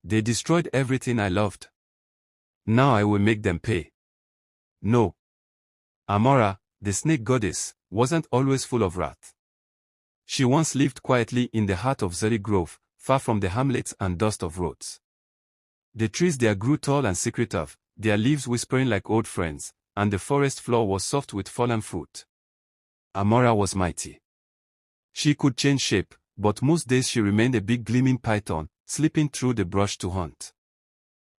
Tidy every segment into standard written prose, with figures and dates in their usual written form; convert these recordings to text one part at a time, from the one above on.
They destroyed everything I loved. Now I will make them pay. No. Amora, the snake goddess, wasn't always full of wrath. She once lived quietly in the heart of Zuri Grove, far from the hamlets and dust of roads. The trees there grew tall and secretive, their leaves whispering like old friends, and the forest floor was soft with fallen fruit. Amora was mighty. She could change shape, but most days she remained a big gleaming python, slipping through the brush to hunt.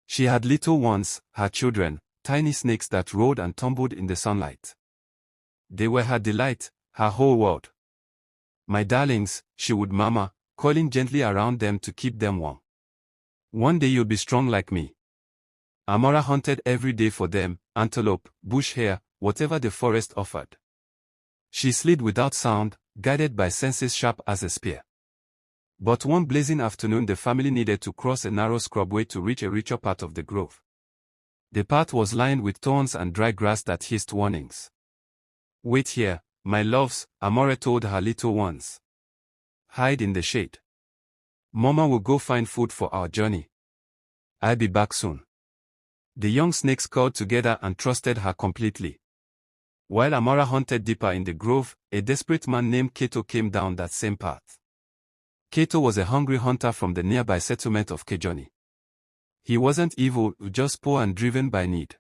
She had little ones, her children, tiny snakes that rolled and tumbled in the sunlight. They were her delight, her whole world. My darlings, she would murmur, coiling gently around them to keep them warm. One day you'll be strong like me. Amora hunted every day for them, antelope, bush hare, whatever the forest offered. She slid without sound, guided by senses sharp as a spear. But one blazing afternoon the family needed to cross a narrow scrubway to reach a richer part of the grove. The path was lined with thorns and dry grass that hissed warnings. "Wait here, my loves," Amora told her little ones. "Hide in the shade. Mama will go find food for our journey. I'll be back soon." The young snakes curled together and trusted her completely. While Amora hunted deeper in the grove, a desperate man named Kato came down that same path. Kato was a hungry hunter from the nearby settlement of Kejoni. He wasn't evil, just poor and driven by need.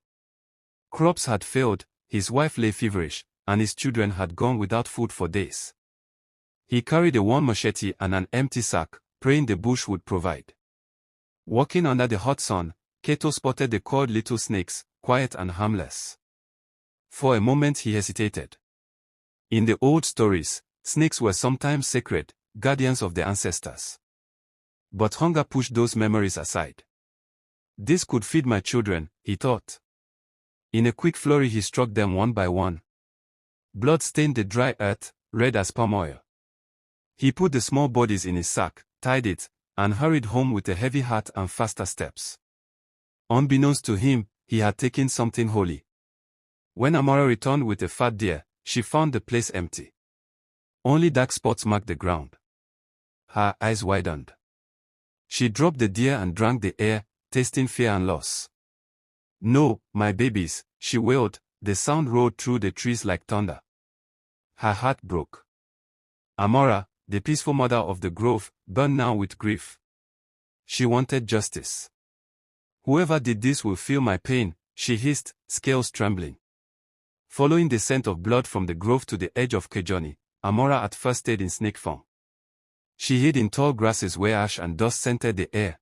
Crops had failed, his wife lay feverish, and his children had gone without food for days. He carried a worn machete and an empty sack, praying the bush would provide. Walking under the hot sun, Kato spotted the coiled little snakes, quiet and harmless. For a moment he hesitated. In the old stories, snakes were sometimes sacred, guardians of the ancestors. But hunger pushed those memories aside. This could feed my children, he thought. In a quick flurry he struck them one by one. Blood stained the dry earth, red as palm oil. He put the small bodies in his sack, tied it, and hurried home with a heavy heart and faster steps. Unbeknownst to him, he had taken something holy. When Amora returned with a fat deer, she found the place empty. Only dark spots marked the ground. Her eyes widened. She dropped the deer and drank the air, tasting fear and loss. "No, my babies," she wailed, the sound roared through the trees like thunder. Her heart broke. Amora, the peaceful mother of the grove, burned now with grief. She wanted justice. "Whoever did this will feel my pain," she hissed, scales trembling. Following the scent of blood from the grove to the edge of Kejoni, Amora at first stayed in snake form. She hid in tall grasses where ash and dust scented the air,